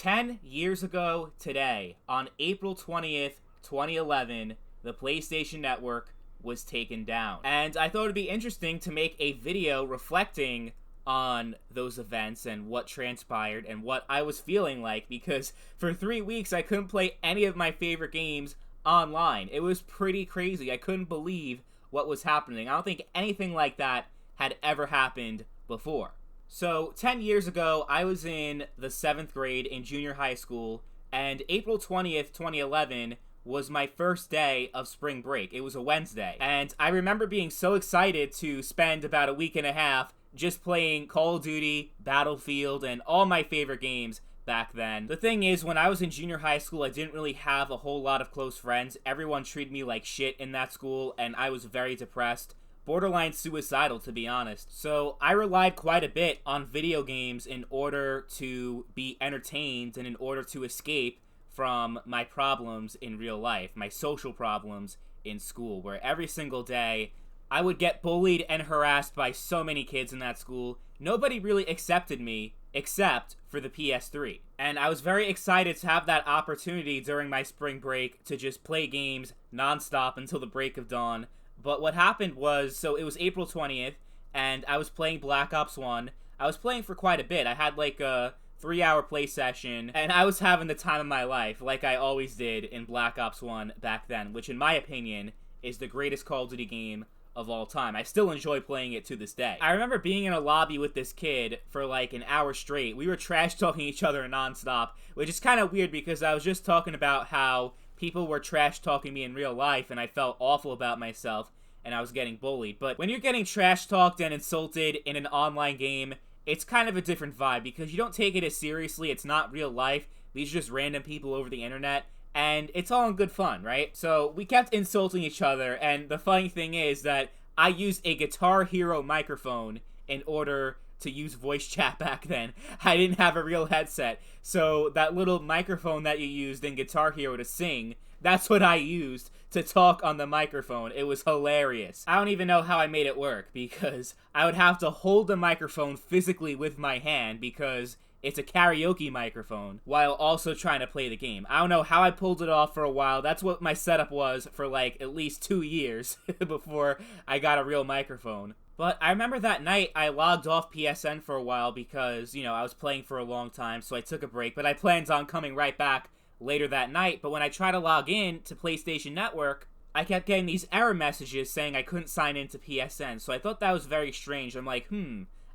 10 years ago today, on April 20th, 2011, the PlayStation Network was taken down. And I thought it'd be interesting to make a video reflecting on those events and what transpired and what I was feeling like, because for 3 weeks I couldn't play any of my favorite games online. It was pretty crazy. I couldn't believe what was happening. I don't think anything like that had ever happened before. So 10 years ago, I was in the 7th grade in junior high school, and April 20th, 2011 was my first day of spring break. It was a Wednesday, and I remember being so excited to spend about a week and a half just playing Call of Duty, Battlefield, and all my favorite games back then. The thing is, when I was in junior high school, I didn't really have a whole lot of close friends. Everyone treated me like shit in that school, and I was very depressed. Borderline suicidal, to be honest. So I relied quite a bit on video games in order to be entertained and in order to escape from my problems in real life, my social problems in school, where every single day I would get bullied and harassed by so many kids in that school. Nobody really accepted me except for the PS3. And I was very excited to have that opportunity during my spring break to just play games nonstop until the break of dawn. But what happened was, so it was April 20th, and I was playing Black Ops 1. I was playing for quite a bit. I had like a 3-hour play session, and I was having the time of my life, like I always did in Black Ops 1 back then, which in my opinion is the greatest Call of Duty game of all time. I still enjoy playing it to this day. I remember being in a lobby with this kid for like an hour straight. We were trash-talking each other nonstop, which is kind of weird because I was just talking about how people were trash-talking me in real life, and I felt awful about myself, and I was getting bullied. But when you're getting trash-talked and insulted in an online game, it's kind of a different vibe, because you don't take it as seriously. It's not real life. These are just random people over the internet, and it's all in good fun, right? So we kept insulting each other, and the funny thing is that I used a Guitar Hero microphone in order to use voice chat back then. I didn't have a real headset, so that little microphone that you used in Guitar Hero to sing, that's what I used to talk on the microphone. It was hilarious. I don't even know how I made it work, because I would have to hold the microphone physically with my hand, because it's a karaoke microphone, while also trying to play the game. I don't know how I pulled it off for a while. That's what my setup was for like at least 2 years before I got a real microphone. But I remember that night I logged off PSN for a while because, you know, I was playing for a long time, so I took a break, but I planned on coming right back later that night. But when I tried to log in to PlayStation Network, I kept getting these error messages saying I couldn't sign into PSN, so I thought that was very strange. I'm like,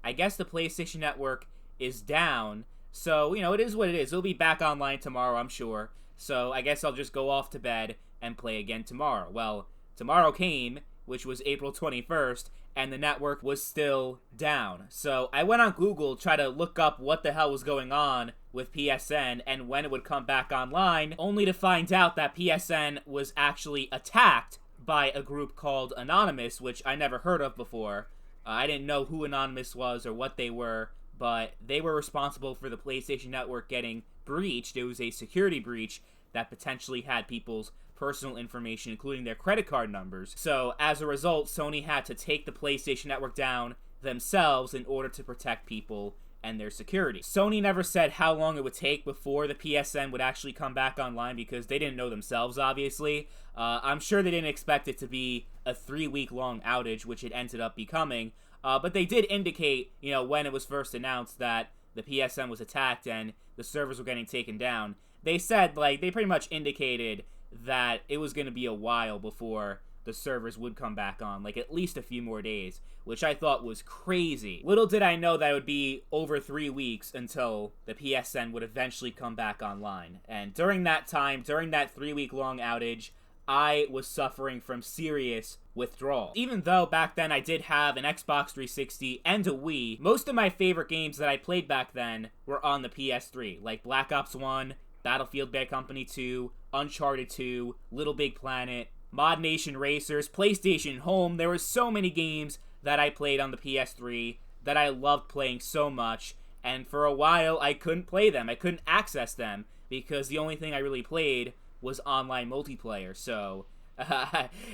I guess the PlayStation Network is down, so, you know, it is what it is. It'll be back online tomorrow, I'm sure, so I guess I'll just go off to bed and play again tomorrow. Well, tomorrow came, which was April 21st, and the network was still down. So I went on Google, tried to look up what the hell was going on with PSN and when it would come back online, only to find out that PSN was actually attacked by a group called Anonymous, which I never heard of before. I didn't know who Anonymous was or what they were, but they were responsible for the PlayStation Network getting breached. It was a security breach that potentially had people's personal information, including their credit card numbers. So, as a result, Sony had to take the PlayStation Network down themselves in order to protect people and their security. Sony never said how long it would take before the PSN would actually come back online, because they didn't know themselves, obviously. I'm sure they didn't expect it to be a 3-week-long outage, which it ended up becoming. But they did indicate, you know, when it was first announced that the PSN was attacked and the servers were getting taken down. They said, like, they pretty much indicated that it was going to be a while before the servers would come back on, like at least a few more days, which I thought was crazy. Little did I know that it would be over 3 weeks until the PSN would eventually come back online. And during that time, during that 3-week-long outage, I was suffering from serious withdrawal. Even though back then I did have an Xbox 360 and a Wii, most of my favorite games that I played back then were on the PS3, like Black Ops 1, Battlefield Bad Company 2, Uncharted 2, Little Big Planet, Mod Nation Racers, PlayStation Home. There were so many games that I played on the PS3 that I loved playing so much, and for a while I couldn't play them. I couldn't access them because the only thing I really played was online multiplayer. So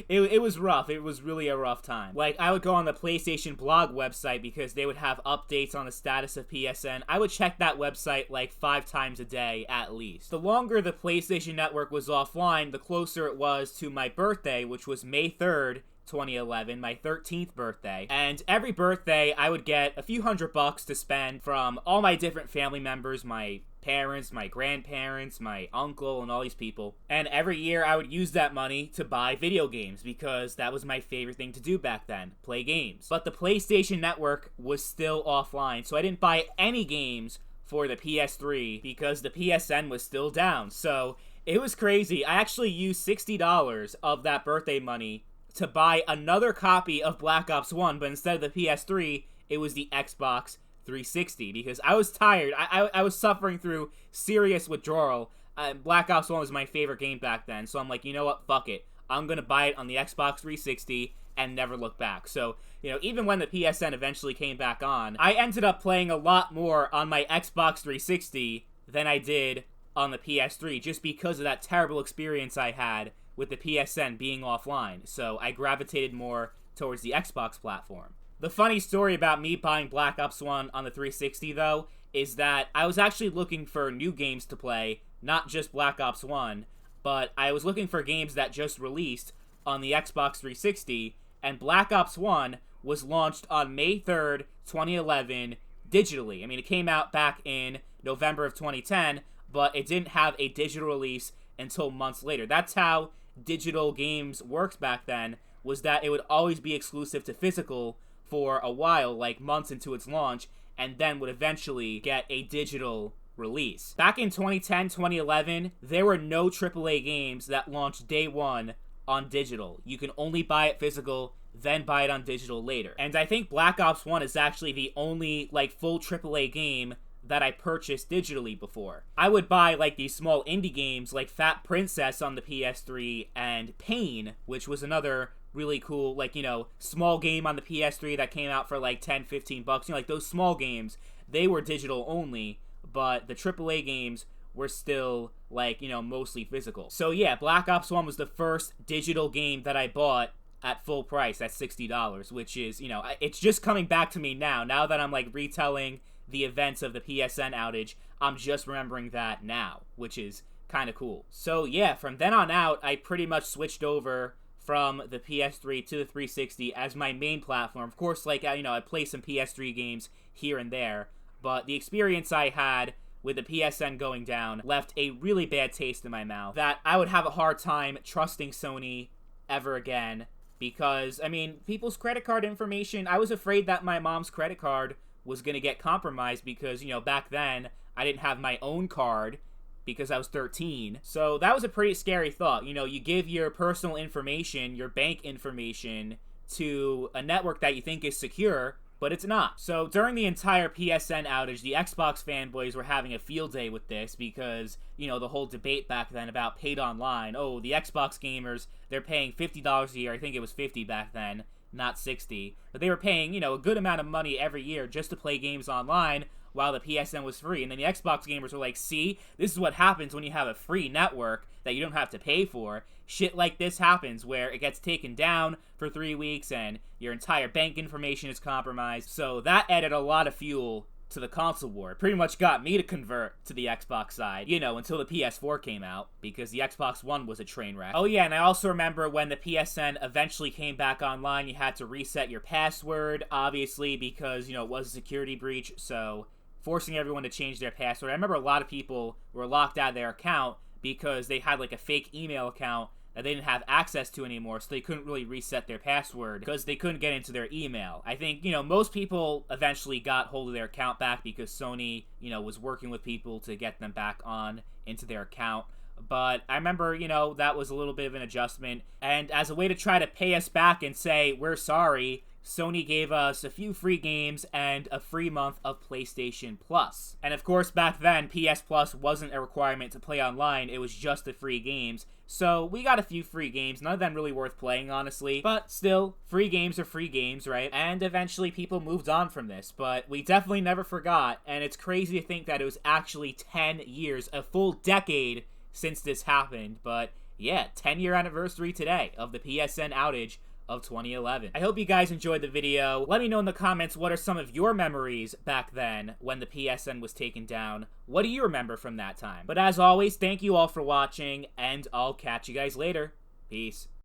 It was rough. It was really a rough time. Like, I would go on the PlayStation blog website because they would have updates on the status of PSN. I would check that website like 5 times a day at least. The longer the PlayStation Network was offline, the closer it was to my birthday, which was May 3rd, 2011, my 13th birthday. And every birthday, I would get a few $100 to spend from all my different family members, my parents, my grandparents, my uncle, and all these people. And every year, I would use that money to buy video games because that was my favorite thing to do back then, play games. But the PlayStation Network was still offline, so I didn't buy any games for the PS3 because the PSN was still down. So it was crazy. I actually used $60 of that birthday money to buy another copy of Black Ops 1, but instead of the PS3, it was the Xbox 360, because I was tired. I was suffering through serious withdrawal. Black Ops 1 was my favorite game back then, so I'm like, you know what, fuck it. I'm gonna buy it on the Xbox 360 and never look back. So, you know, even when the PSN eventually came back on, I ended up playing a lot more on my Xbox 360 than I did on the PS3, just because of that terrible experience I had with the PSN being offline, so I gravitated more towards the Xbox platform. The funny story about me buying Black Ops 1 on the 360, though, is that I was actually looking for new games to play, not just Black Ops 1, but I was looking for games that just released on the Xbox 360, and Black Ops 1 was launched on May 3rd, 2011, digitally. I mean, it came out back in November of 2010, but it didn't have a digital release until months later. That's how digital games works back then, was that it would always be exclusive to physical for a while, like months into its launch, and then would eventually get a digital release. Back in 2010, 2011, there were no AAA games that launched day one on digital. You can only buy it physical, then buy it on digital later. And I think Black Ops 1 is actually the only, like, full AAA game that I purchased digitally before. I would buy like these small indie games like Fat Princess on the PS3 and Pain, which was another really cool, like, you know, small game on the PS3 that came out for like 10, 15 bucks. You know, like those small games, they were digital only, but the AAA games were still like, you know, mostly physical. So yeah, Black Ops 1 was the first digital game that I bought at full price at $60, which is, you know, it's just coming back to me now that I'm like retelling the events of the PSN outage. I'm just remembering that now, which is kind of cool. So yeah, from then on out, I pretty much switched over from the PS3 to the 360 as my main platform. Of course, like, you know, I play some PS3 games here and there, but the experience I had with the PSN going down left a really bad taste in my mouth that I would have a hard time trusting Sony ever again, because, I mean, people's credit card information, I was afraid that my mom's credit card was going to get compromised because, you know, back then, I didn't have my own card because I was 13. So that was a pretty scary thought. You know, you give your personal information, your bank information, to a network that you think is secure, but it's not. So during the entire PSN outage, the Xbox fanboys were having a field day with this because, you know, the whole debate back then about paid online. Oh, the Xbox gamers, they're paying $50 a year. I think it was $50 back then, not $60. But they were paying, you know, a good amount of money every year just to play games online while the PSN was free. And then the Xbox gamers were like, see, this is what happens when you have a free network that you don't have to pay for. Shit like this happens where it gets taken down for 3 weeks and your entire bank information is compromised. So that added a lot of fuel to the console war. It pretty much got me to convert to the Xbox side, you know, until the PS4 came out, because the Xbox One was a train wreck. Oh yeah, and I also remember when the PSN eventually came back online, you had to reset your password, obviously, because, you know, it was a security breach, so forcing everyone to change their password. I remember a lot of people were locked out of their account because they had like a fake email account that they didn't have access to anymore, so they couldn't really reset their password because they couldn't get into their email. I think, you know, most people eventually got hold of their account back because Sony, you know, was working with people to get them back on into their account. But I remember, you know, that was a little bit of an adjustment. And as a way to try to pay us back and say, we're sorry, Sony gave us a few free games and a free month of PlayStation Plus. And of course, back then, PS Plus wasn't a requirement to play online, it was just the free games. So we got a few free games, none of them really worth playing, honestly. But still, free games are free games, right? And eventually people moved on from this, but we definitely never forgot. And it's crazy to think that it was actually 10 years, a full decade since this happened, but yeah, 10-year anniversary today of the PSN outage of 2011. I hope you guys enjoyed the video. Let me know in the comments what are some of your memories back then when the PSN was taken down. What do you remember from that time? But as always, thank you all for watching, and I'll catch you guys later. Peace.